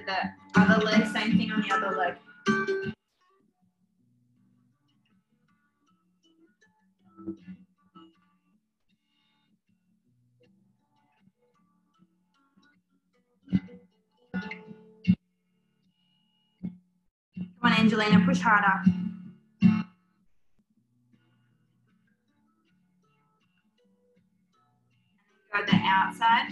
the other leg, same thing on the other leg. Come on, Angelina, push harder. Go the outside.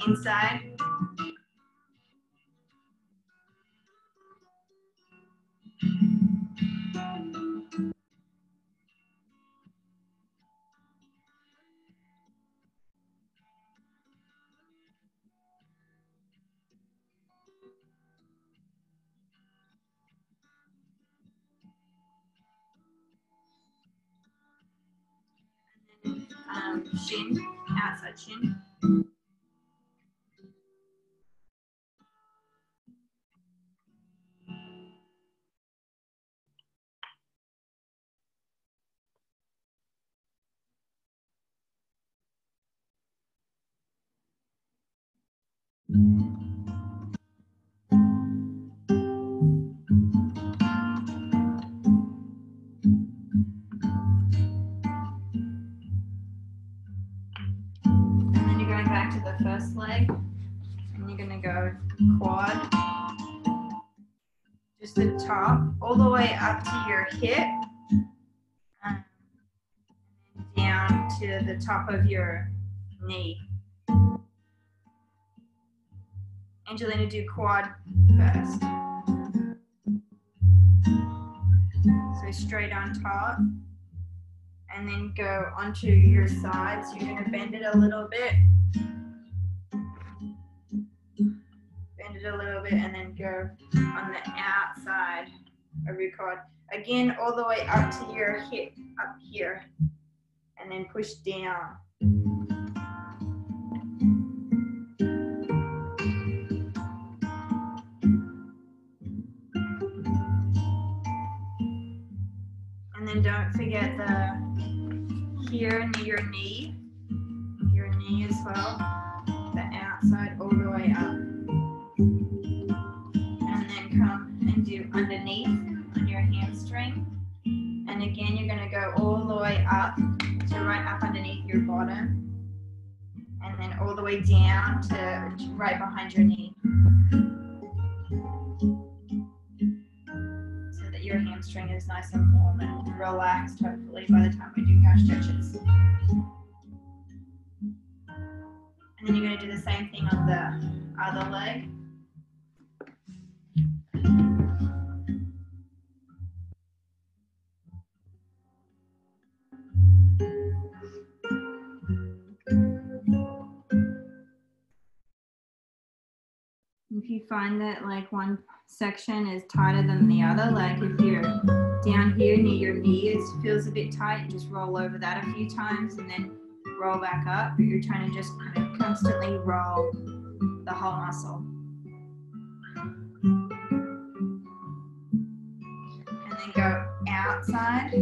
Inside. Shin, outside shin. To the first leg, and you're going to go quad, just the top, all the way up to your hip, and down to the top of your knee. Angelina, do quad first. So straight on top, and then go onto your sides. You're going to bend it a little bit. Bend it a little bit and then go on the outside of your quad. Again, all the way up to your hip, up here, and then push down. And then don't forget the here near your knee as well, the outside all the way up. Come and do underneath on your hamstring, and again you're going to go all the way up to right up underneath your bottom, and then all the way down to right behind your knee, so that your hamstring is nice and warm and relaxed, hopefully, by the time we're doing our stretches. And then you're going to do the same thing on the other leg. If you find that like one section is tighter than the other, like if you're down here near your knee, it feels a bit tight, just roll over that a few times and then roll back up, but you're trying to just kind of constantly roll the whole muscle. And then go outside.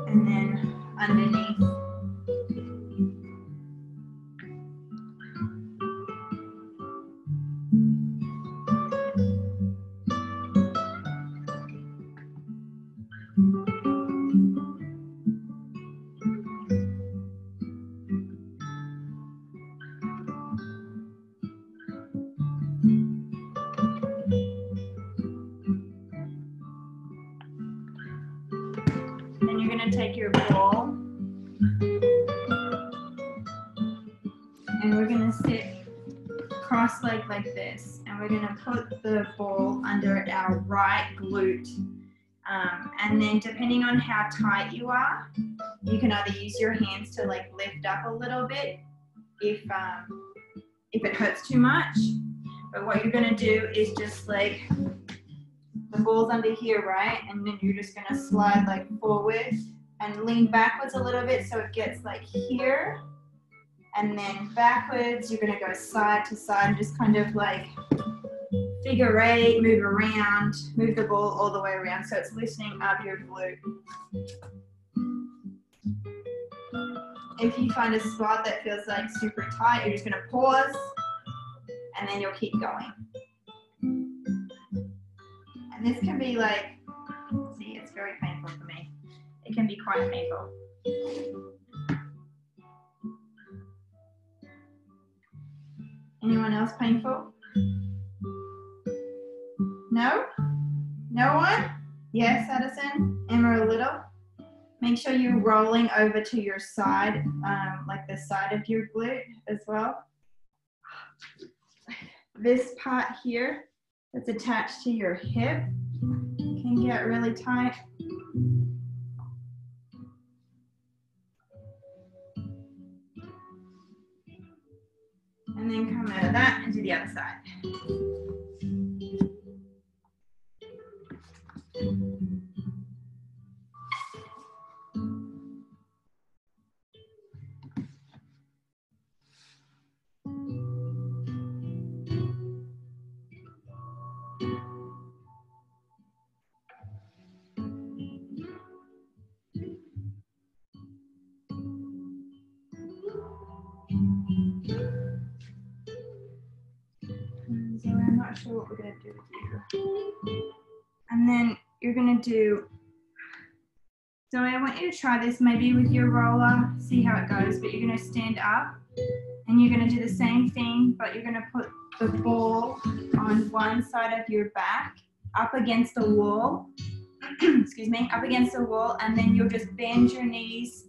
And then underneath. Then you're going to take your ball and we're going to sit cross-legged like this, and we're going to put the ball under our right glute, and then depending on how tight you are, You can either use your hands to like lift up a little bit if it hurts too much. But what you're gonna do is just like, the ball's under here, right? And then you're just gonna slide like forward and lean backwards a little bit so it gets like here. And then backwards, you're gonna go side to side and just kind of like figure eight, move around, move the ball all the way around so it's loosening up your glute. If you find a spot that feels like super tight, you're just gonna pause and then you'll keep going. And this can be like, see, it's very painful for me. It can be quite painful. Anyone else painful? No? No one? Yes, Addison? Emma, a little? Make sure you're rolling over to your side, like the side of your glute as well. This part here that's attached to your hip can get really tight. And then come out of that and do the other side. So I'm not sure what we're going to do with you. And then you're going to do, so I want you to try this maybe with your roller, see how it goes, but you're going to stand up and you're going to do the same thing, but you're going to put the ball on one side of your back up against the wall, excuse me, up against the wall, and then you'll just bend your knees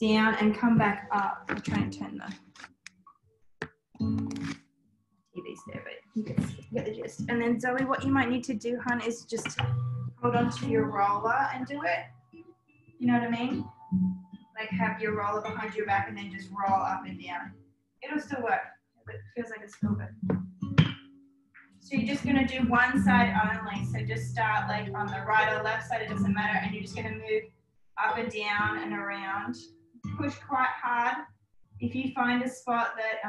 down and come back up. I'll try and turn the TV's there, but you get the gist. And then Zoe, what you might need to do, hun, is just hold on to your roller and do it. You know what I mean? Like have your roller behind your back and then just roll up and down. It'll still work, but it feels like it's still good. So you're just gonna do one side only. So just start like on the right or left side, it doesn't matter. And you're just gonna move up and down and around. Push quite hard. If you find a spot that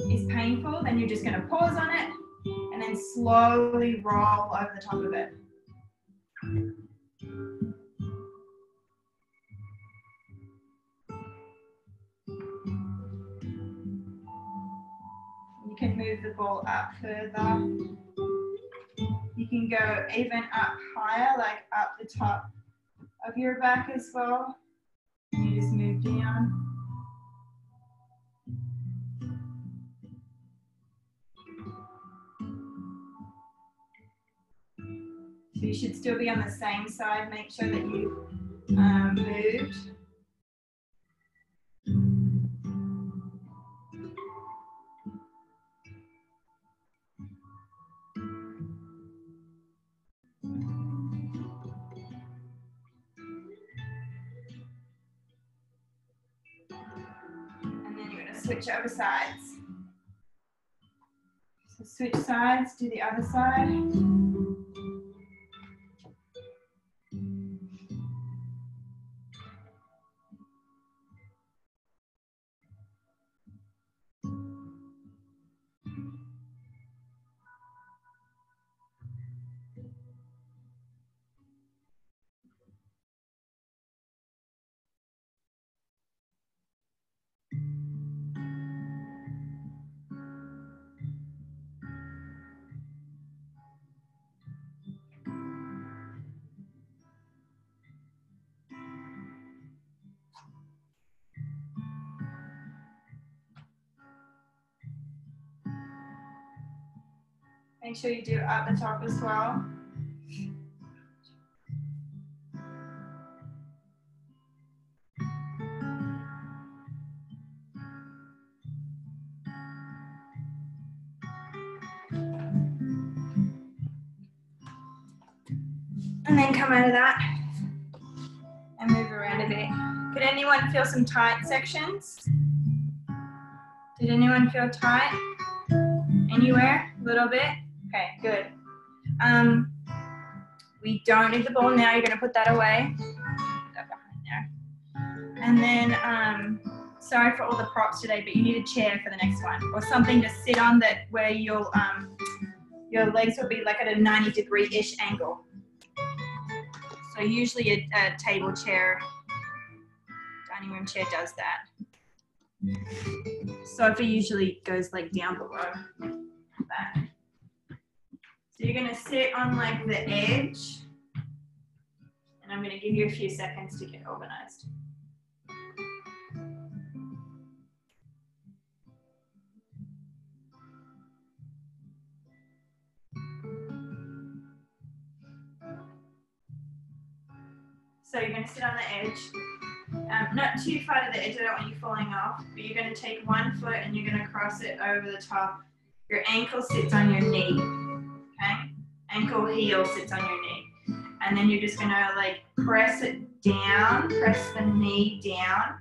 is painful, then you're just gonna pause on it and then slowly roll over the top of it. You can move the ball up further. You can go even up higher, like up the top of your back as well. And you just move down. So you should still be on the same side. Make sure that you moved. And then you're going to switch over sides. So switch sides, do the other side. Make sure you do up the top as well. And then come out of that and move around a bit. Could anyone feel some tight sections? Did anyone feel tight? Anywhere? A little bit? Okay, good. We don't need the ball now. You're going to put that away. Put that behind there. And then, sorry for all the props today, but you need a chair for the next one, or something to sit on that where your legs will be like at a 90-degree-ish angle. So usually a table chair, dining room chair does that. Sofa usually goes like down below that. So you're gonna sit on like the edge, and I'm gonna give you a few seconds to get organized. So you're gonna sit on the edge. Not too far to the edge, I don't want you falling off, but you're going to take one foot and you're going to cross it over the top. Your ankle sits on your knee, okay? Ankle heel sits on your knee. And then you're just going to like press it down, press the knee down.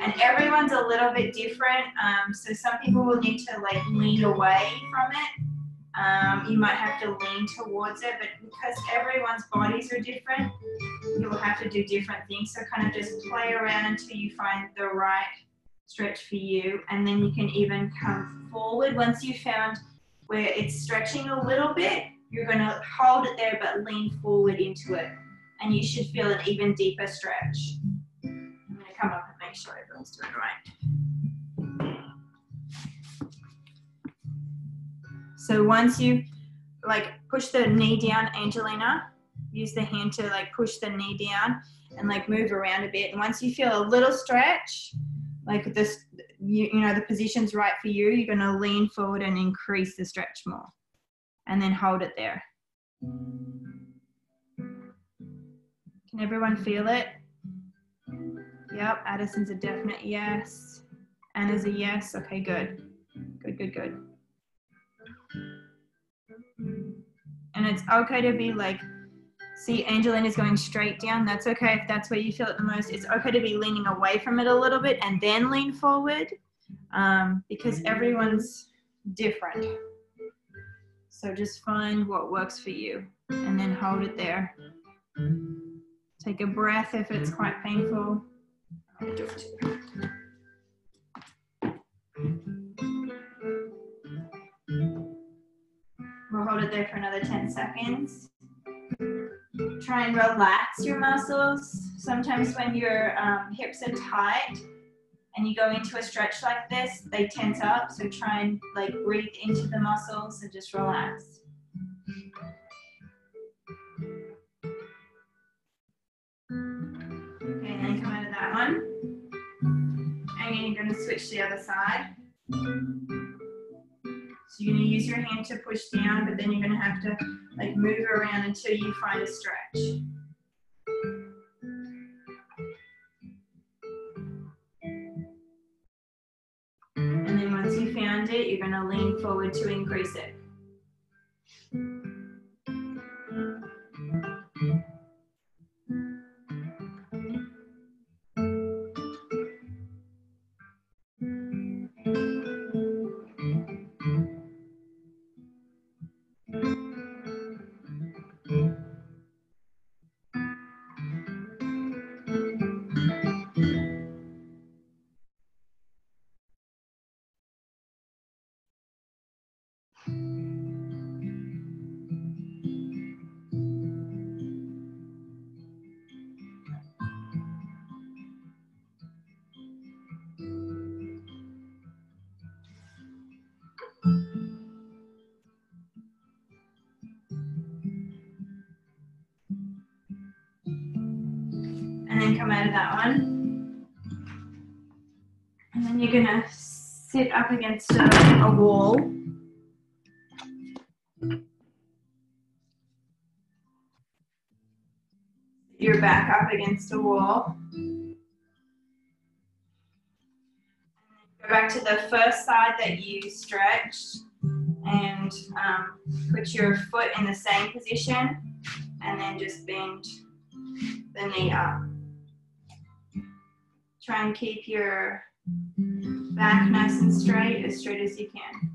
And everyone's a little bit different. So some people will need to like lean away from it. You might have to lean towards it, but because everyone's bodies are different, you will have to do different things. So kind of just play around until you find the right stretch for you. And then you can even come forward. Once you've found where it's stretching a little bit, you're going to hold it there, but lean forward into it. And you should feel an even deeper stretch. I'm going to come up and make sure everyone's doing it right. So once you like push the knee down, Angelina, use the hand to like push the knee down and like move around a bit. And once you feel a little stretch, like this, you know, the position's right for you, you're going to lean forward and increase the stretch more. And then hold it there. Can everyone feel it? Yep, Addison's a definite yes. Anna's a yes. Okay, good. Good, good, good. And it's okay to be like, see, Angelina's going straight down. That's okay if that's where you feel it the most. It's okay to be leaning away from it a little bit and then lean forward, because everyone's different. So just find what works for you and then hold it there. Take a breath if it's quite painful. I'll do it too. We'll hold it there for another 10 seconds. Try and relax your muscles. Sometimes when your hips are tight and you go into a stretch like this, they tense up. So try and like breathe into the muscles and just relax. Okay, and then come out of that one. And then you're going to switch to the other side. So you're going to use your hand to push down, but then you're going to have to like move around until you find a stretch. And then once you found it, you're going to lean forward to increase it. And then come out of that one. And then you're gonna sit up against a wall. Your back up against a wall. Go back to the first side that you stretched and put your foot in the same position and then just bend the knee up. Try and keep your back nice and straight as you can.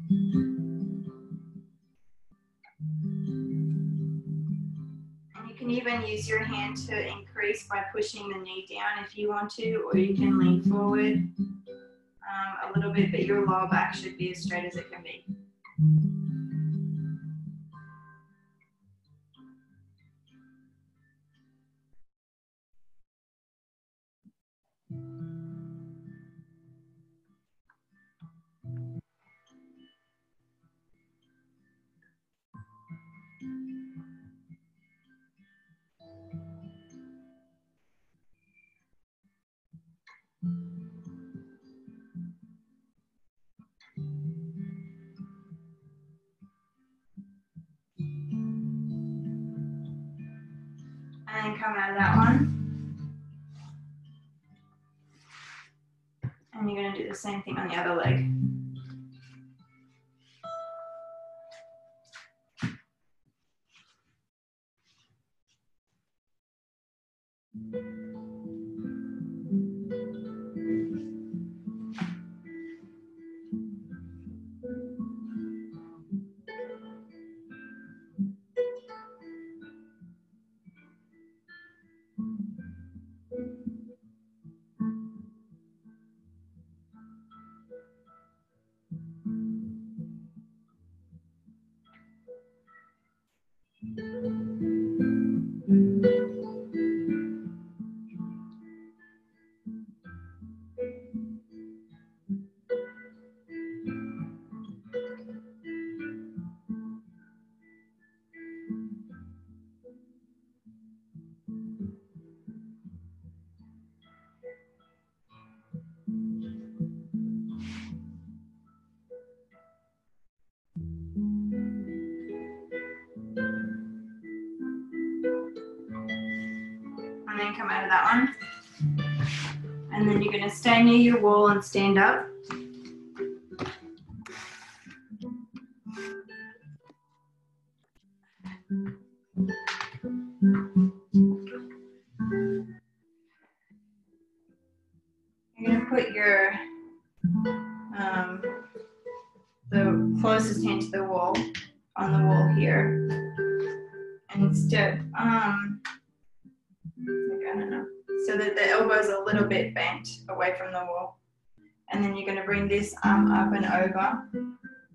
And you can even use your hand to increase by pushing the knee down if you want to, or you can lean forward a little bit, but your lower back should be as straight as it can be. And then come out of that one. And you're going to do the same thing on the other leg. And then come out of that one. And then you're going to stay near your wall and stand up. You're going to put your the closest hand to the wall on the wall here, and step I don't know, so that the elbow's a little bit bent away from the wall. And then you're going to bring this arm up and over,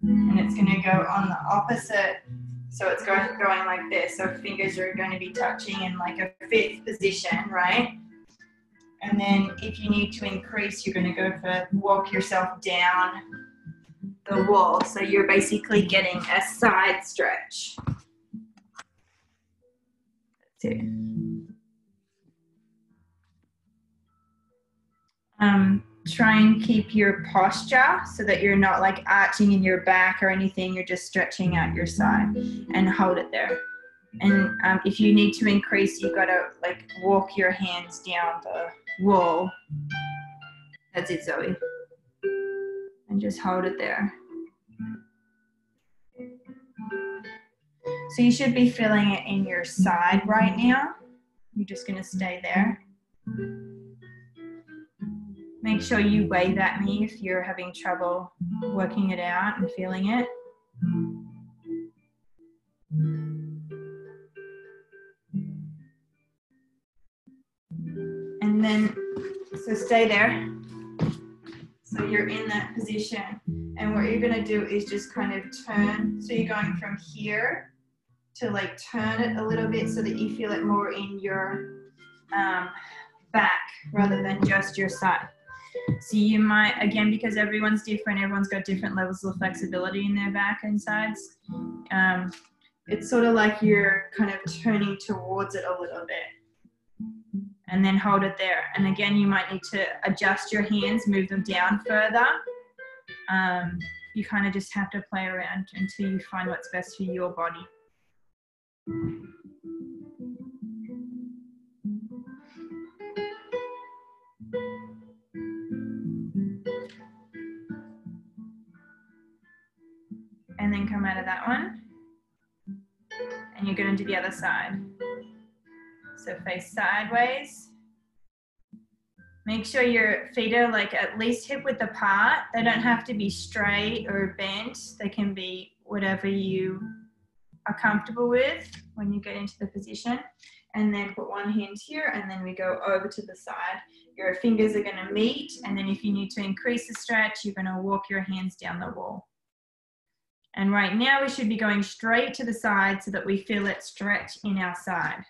and it's going to go on the opposite, so it's going like this, so fingers are going to be touching in like a fifth position, right? And then if you need to increase, you're going to go for walk yourself down the wall, so you're basically getting a side stretch. That's it. Try and keep your posture so that you're not like arching in your back or anything, you're just stretching out your side, and hold it there. And if you need to increase, you've got to like walk your hands down the wall. That's it, Zoe. And just hold it there. So you should be feeling it in your side right now. You're just going to stay there. Make sure you wave at me if you're having trouble working it out and feeling it. And then, so stay there. So you're in that position. And what you're going to do is just kind of turn. So you're going from here to like turn it a little bit so that you feel it more in your back rather than just your side. So you might, again, because everyone's different, everyone's got different levels of flexibility in their back and sides. It's sort of like you're kind of turning towards it a little bit. And then hold it there. And again, you might need to adjust your hands, move them down further. You kind of just have to play around until you find what's best for your body. And then come out of that one. And you're going to do the other side. So face sideways. Make sure your feet are like at least hip width apart. They don't have to be straight or bent. They can be whatever you are comfortable with when you get into the position. And then put one hand here, and then we go over to the side. Your fingers are going to meet, and then if you need to increase the stretch, you're going to walk your hands down the wall. And right now we should be going straight to the side so that we feel it stretch in our side.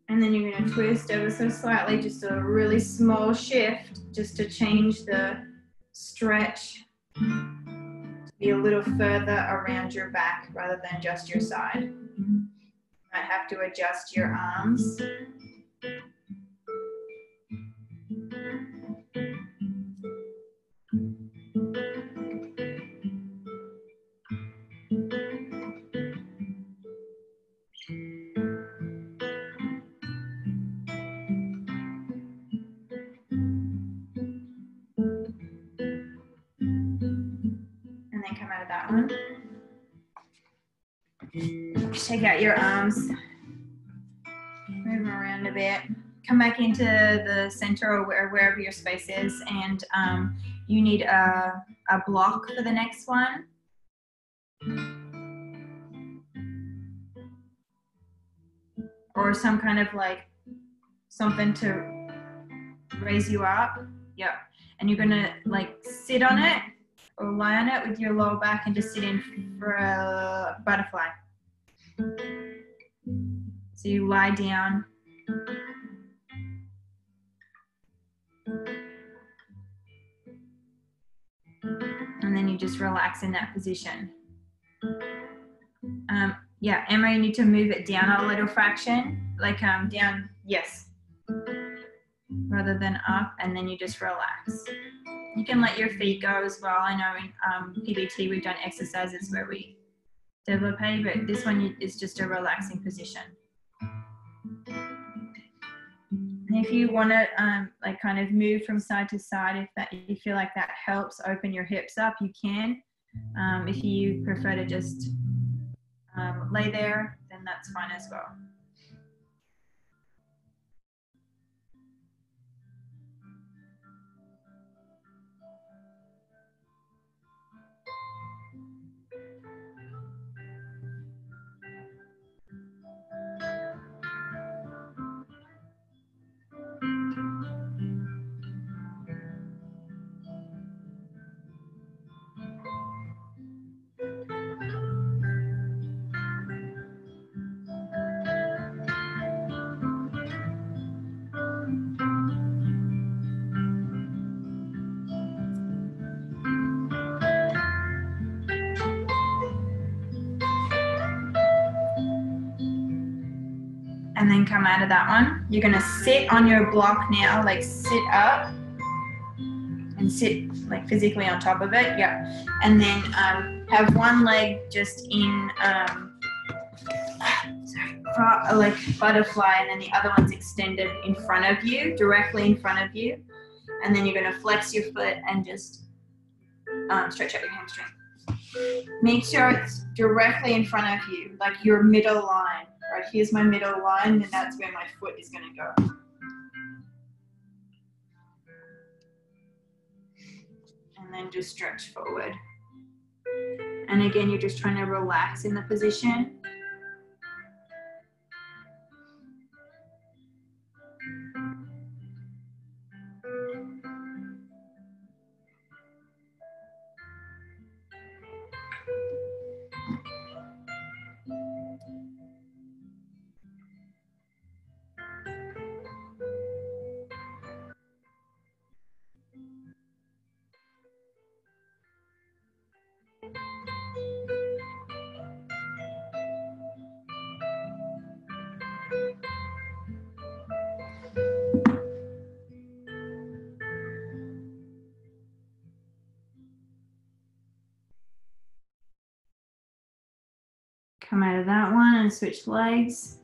And then you're going to twist ever so slightly, just a really small shift, just to change the stretch to be a little further around your back rather than just your side. You might have to adjust your arms. And then come out of that one. Shake out your arms. Move them around a bit. Come back into the center or wherever your space is, and you need a block for the next one. Or some kind of like something to raise you up. Yeah. And you're gonna like sit on it or lie on it with your lower back and just sit in for a butterfly. So you lie down. And then you just relax in that position. Yeah, Emma, you need to move it down a little fraction, like down, yes, rather than up, and then you just relax. You can let your feet go as well. I know in PBT we've done exercises where we develop, but this one is just a relaxing position. And if you want to like kind of move from side to side, if that you feel like that helps open your hips up, you can. If you prefer to just lay there, then that's fine as well. And then come out of that one. You're gonna sit on your block now, like sit up and sit like physically on top of it, yeah. And then have one leg just in, like butterfly, and then the other one's extended in front of you, directly in front of you. And then you're gonna flex your foot and just stretch out your hamstring. Make sure it's directly in front of you, like your middle line. Right, here's my middle line, and that's where my foot is going to go. And then just stretch forward. And again, you're just trying to relax in the position. Come out of that one and switch legs.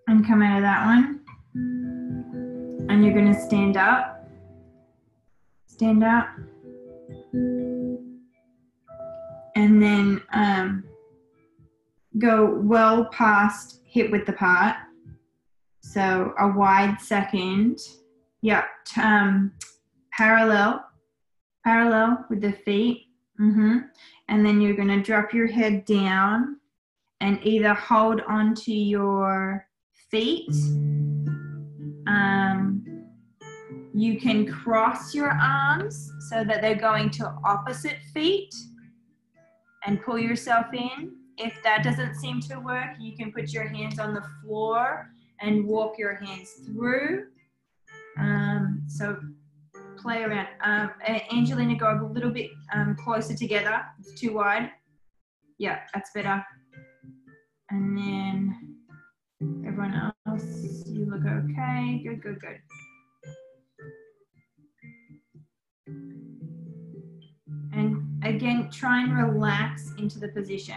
And come out of that one. And you're going to stand up. Stand up. And then go well past hip width apart. So a wide second. Yep. Parallel with the feet. And then you're going to drop your head down and either hold onto your feet. You can cross your arms so that they're going to opposite feet and pull yourself in. If that doesn't seem to work, you can put your hands on the floor and walk your hands through. So play around. Angelina, go a little bit closer together. It's too wide. Yeah, that's better. And then everyone else, you look okay. Good, good, good. And again, try and relax into the position.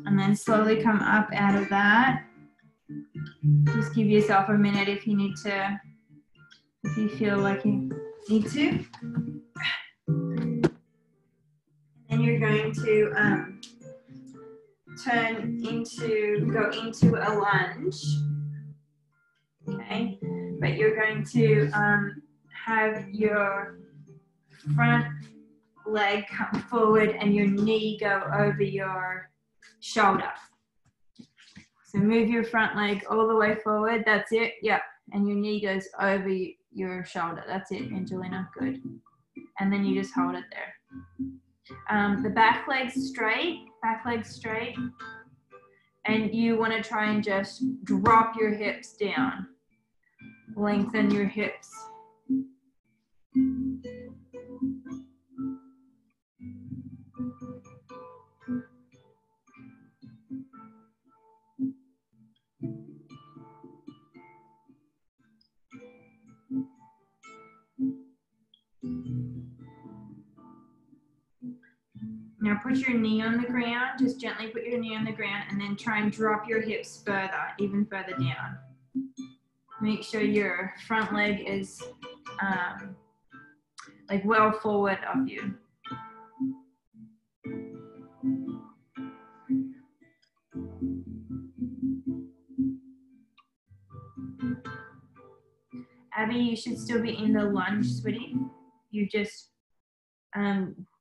And then slowly come up out of that. Just give yourself a minute if you need to, if you feel like you need to. And you're going to go into a lunge. Okay, but you're going to have your front leg come forward and your knee go over your shoulder. So move your front leg all the way forward. That's it. Yep. And your knee goes over your shoulder. That's it, Angelina. Good. And then you just hold it there. The back leg's straight. Back leg's straight. And you want to try and just drop your hips down. Lengthen your hips. Now put your knee on the ground, just gently put your knee on the ground and then try and drop your hips further, even further down. Make sure your front leg is like well forward of you. Abby, you should still be in the lunge, sweetie. You just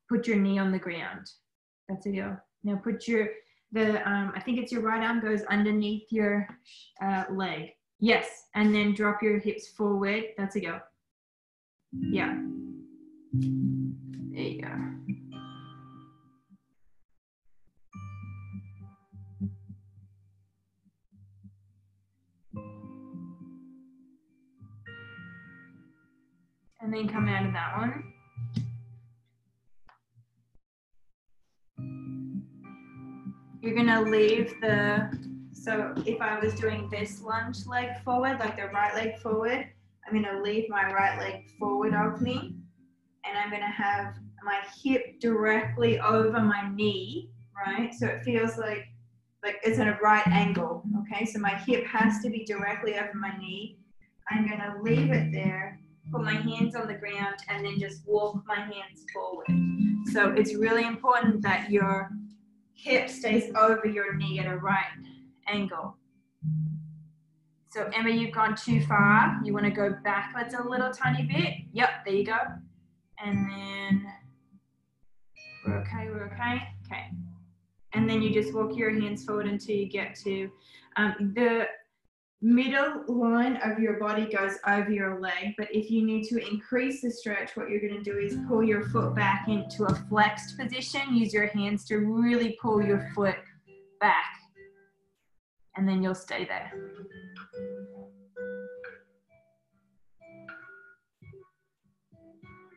put your knee on the ground. That's a go. Now put your I think it's your right arm goes underneath your leg. Yes, and then drop your hips forward. That's a go. Yeah. There you go. And then come out of that one. You're gonna leave so if I was doing this lunge leg forward, like the right leg forward, I'm gonna leave my right leg forward of me, and I'm gonna have my hip directly over my knee, right? So it feels like it's at a right angle, okay? So my hip has to be directly over my knee. I'm gonna leave it there, put my hands on the ground, and then just walk my hands forward. So it's really important that your hip stays over your knee at a right angle. So Emma, you've gone too far. You want to go backwards a little tiny bit. Yep, there you go. And then we're okay, okay. And then you just walk your hands forward until you get to the middle line of your body goes over your leg, but if you need to increase the stretch, what you're going to do is pull your foot back into a flexed position. Use your hands to really pull your foot back, and then you'll stay there.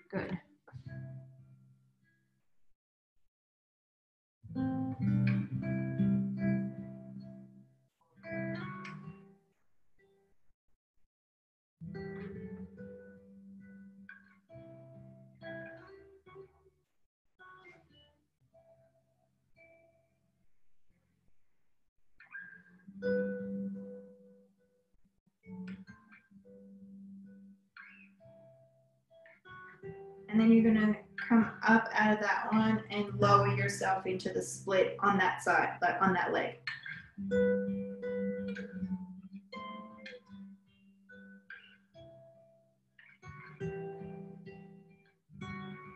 Good. And then you're going to come up out of that one and lower yourself into the split on that side, like on that leg.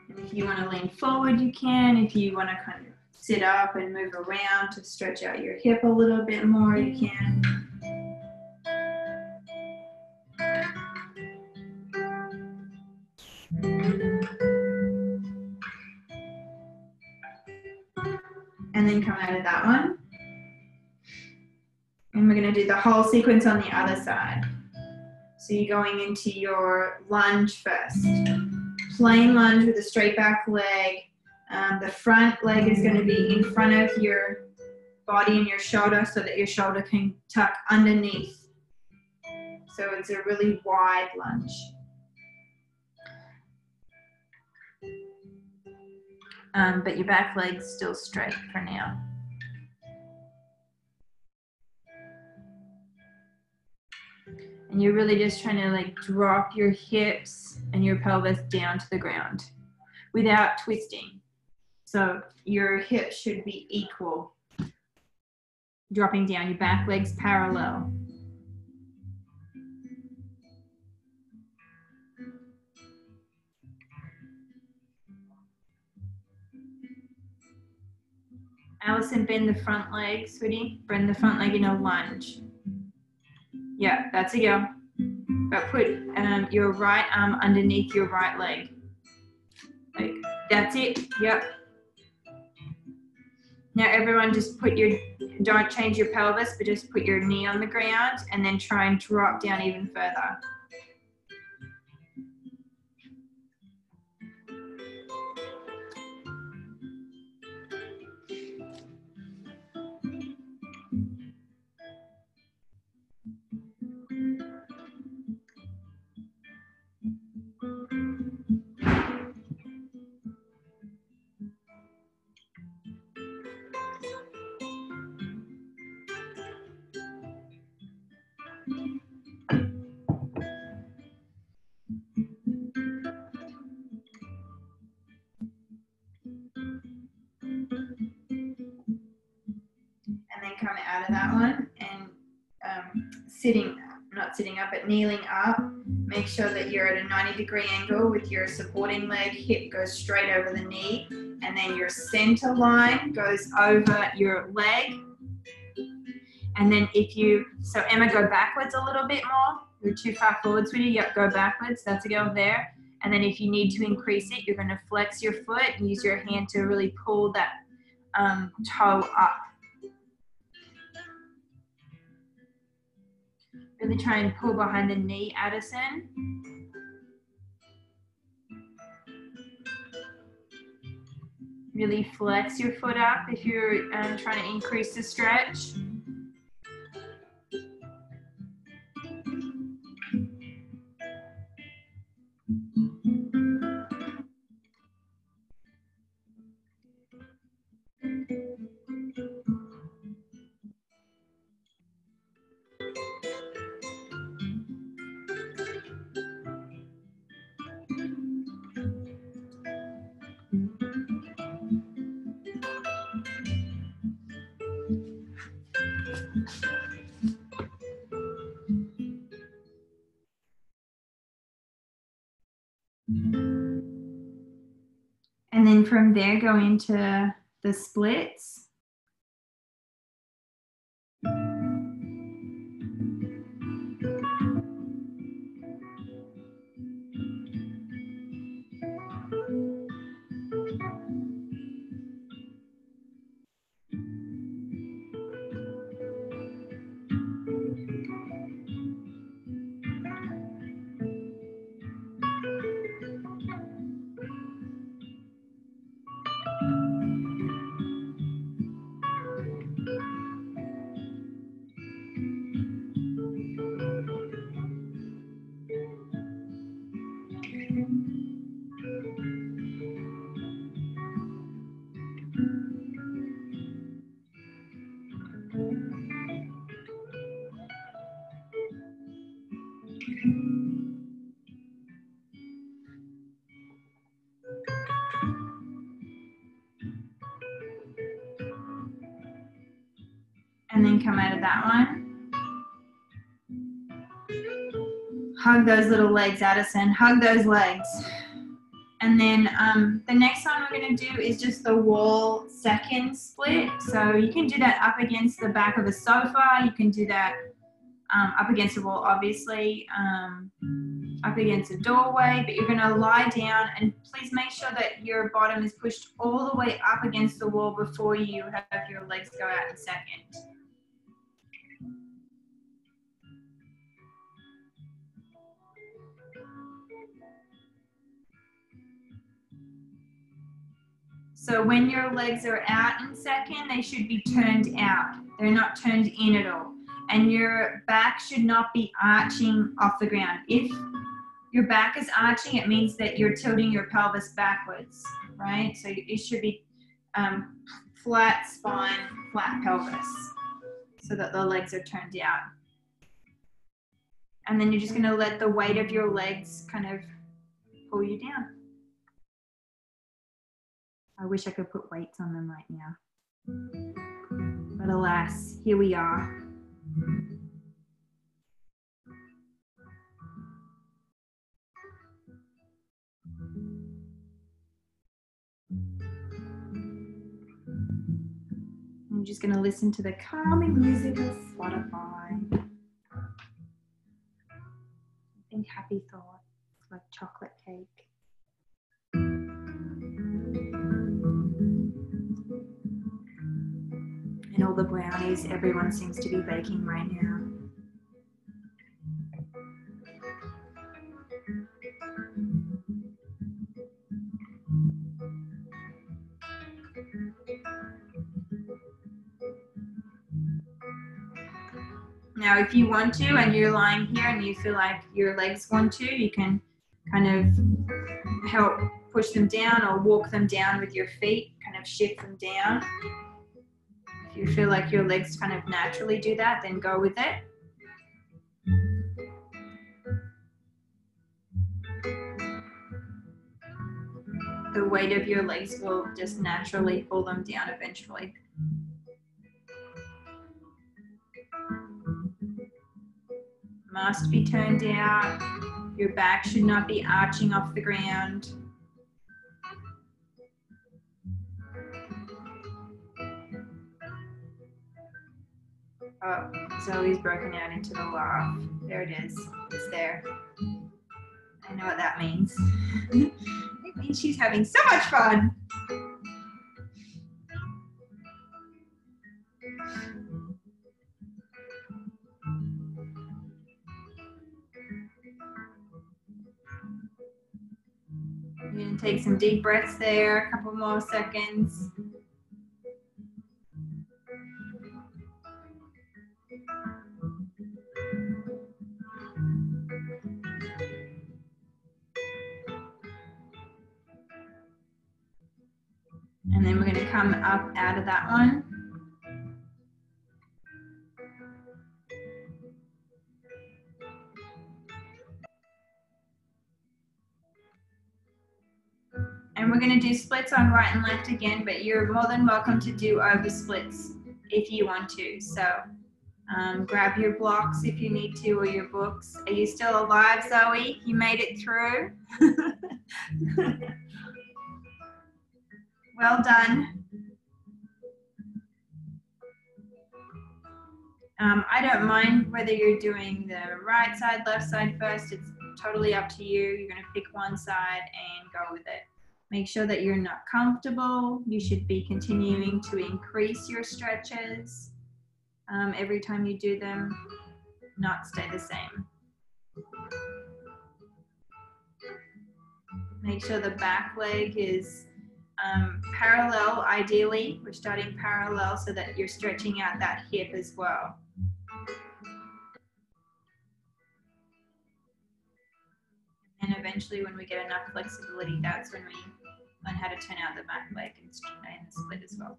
And if you want to lean forward, you can. If you want to kind of sit up and move around to stretch out your hip a little bit more, you can. And then come out of that one. And we're going to do the whole sequence on the other side. So you're going into your lunge first. Plain lunge with a straight back leg. The front leg is going to be in front of your body and your shoulder so that your shoulder can tuck underneath. So it's a really wide lunge. But your back leg's still straight for now. And you're really just trying to like drop your hips and your pelvis down to the ground without twisting. So your hips should be equal. Dropping down, your back leg's parallel. Allison, bend the front leg, sweetie. Bend the front leg in a lunge. Yeah, that's a go. But put your right arm underneath your right leg. Like, that's it. Yep. Now everyone just don't change your pelvis, but just put your knee on the ground and then try and drop down even further. And then come out of that one and not sitting up, but kneeling up. Make sure that you're at a 90-degree angle with your supporting leg. Hip goes straight over the knee. And then your center line goes over your leg. And then if you, so Emma, go backwards a little bit more. You're too far forwards with you. Yep, go backwards. That's a go there. And then if you need to increase it, you're going to flex your foot and use your hand to really pull that toe up. Really try and pull behind the knee, Addison. Really flex your foot up if you're trying to increase the stretch. And then from there, go into the splits. And then come out of that one. Hug those little legs, Addison. Hug those legs. And then the next one we're going to do is just the wall second split. So you can do that up against the back of a sofa. You can do that up against a wall, obviously, up against a doorway. But you're going to lie down, and please make sure that your bottom is pushed all the way up against the wall before you have your legs go out in second. So when your legs are out in second, they should be turned out. They're not turned in at all. And your back should not be arching off the ground. If your back is arching, it means that you're tilting your pelvis backwards, right? So it should be flat spine, flat pelvis, so that the legs are turned out. And then you're just gonna let the weight of your legs kind of pull you down. I wish I could put weights on them right now. But alas, here we are. I'm just going to listen to the calming music of Spotify. Think happy thoughts like chocolate cake. And all the brownies everyone seems to be baking right now. Now, if you want to, and you're lying here and you feel like your legs want to, you can kind of help push them down or walk them down with your feet, kind of shift them down. If you feel like your legs kind of naturally do that, then go with it. The weight of your legs will just naturally pull them down eventually. Must be turned out. Your back should not be arching off the ground. Oh, Zoe's broken out into the laugh. There it is. It's there. I know what that means. It means she's having so much fun. You're going to take some deep breaths there, a couple more seconds. And then we're going to come up out of that one. And we're going to do splits on right and left again, but you're more than welcome to do over splits if you want to. So grab your blocks if you need to, or your books. Are you still alive, Zoe? You made it through. Well done. I don't mind whether you're doing the right side, left side first. It's totally up to you. You're going to pick one side and go with it. Make sure that you're not comfortable. You should be continuing to increase your stretches every time you do them, not stay the same. Make sure the back leg is parallel, ideally. We're starting parallel so that you're stretching out that hip as well. And eventually when we get enough flexibility, that's when we learn how to turn out the back leg and split as well.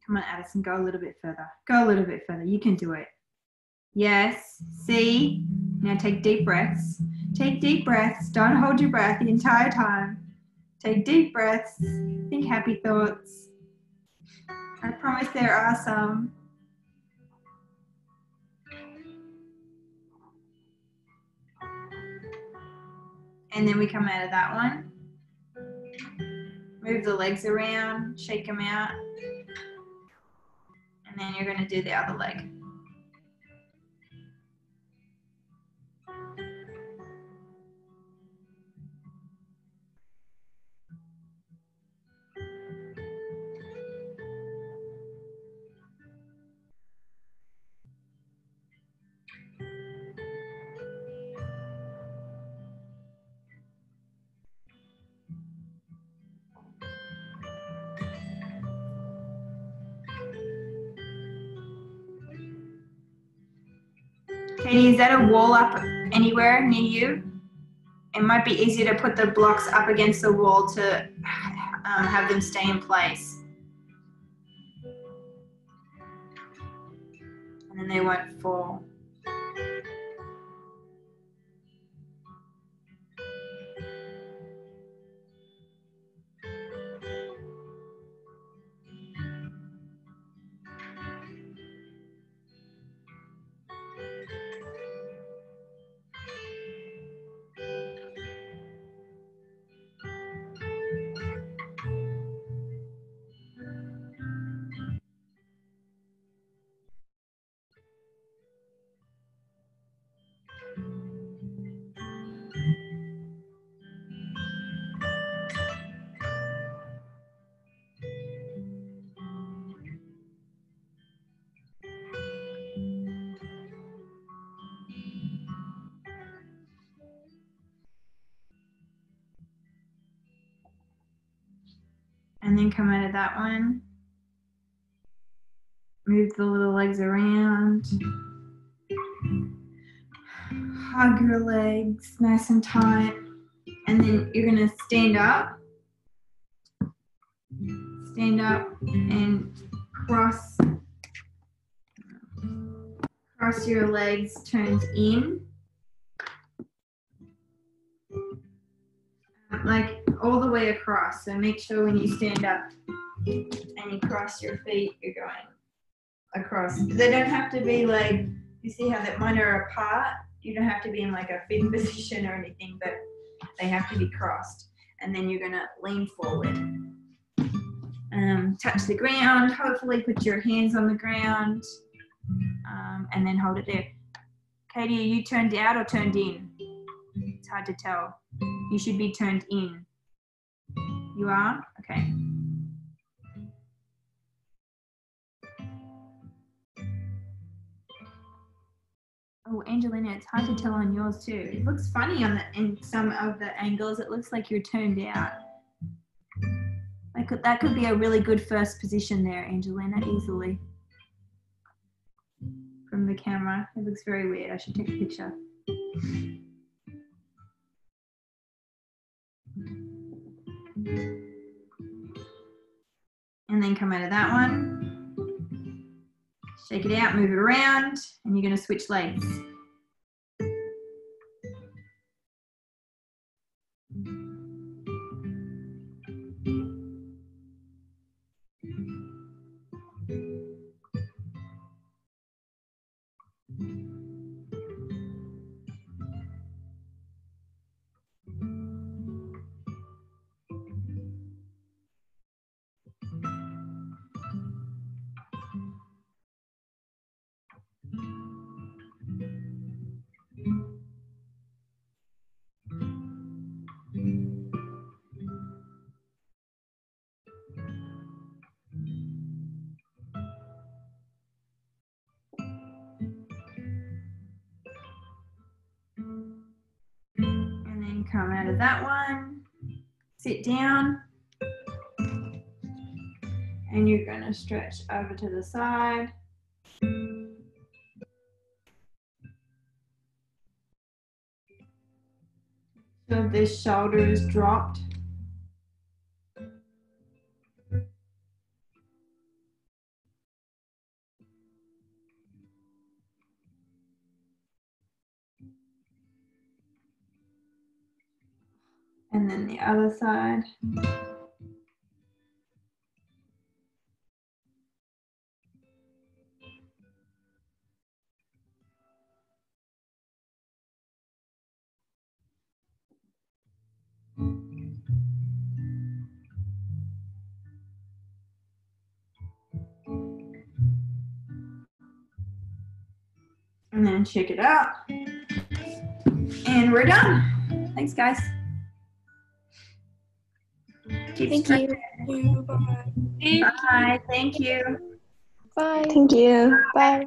Come on, Addison, go a little bit further. Go a little bit further. You can do it. Yes. See? Now take deep breaths. Take deep breaths. Don't hold your breath the entire time. Take deep breaths. Think happy thoughts. I promise there are some. And then we come out of that one. Move the legs around, shake them out. And then you're going to do the other leg. Katie, is that a wall up anywhere near you? It might be easier to put the blocks up against the wall to have them stay in place. And then they won't fall. And then come out of that one. Move the little legs around. Hug your legs nice and tight. And then you're going to stand up. Stand up and cross your legs turned in. like all the way across. So make sure when you stand up and you cross your feet, you're going across. They don't have to be like, you see how that mine are apart? You don't have to be in like a fit position or anything, but they have to be crossed. And then you're gonna lean forward. Touch the ground, hopefully put your hands on the ground, and then hold it there. Katie, are you turned out or turned in? It's hard to tell. You should be turned in. You are? Okay. Oh, Angelina, it's hard to tell on yours too. It looks funny on in some of the angles. It looks like you're turned out. That could be a really good first position there, Angelina, easily. From the camera. It looks very weird. I should take a picture. And then come out of that one. Shake it out, move it around, and you're going to switch legs. And then come out of that one, sit down, and you're going to stretch over to the side. So this shoulder is dropped. And then the other side. And then shake it out. And we're done. Thanks, guys. Thank you. Bye. Bye. Thank you. Bye. Thank you. Bye.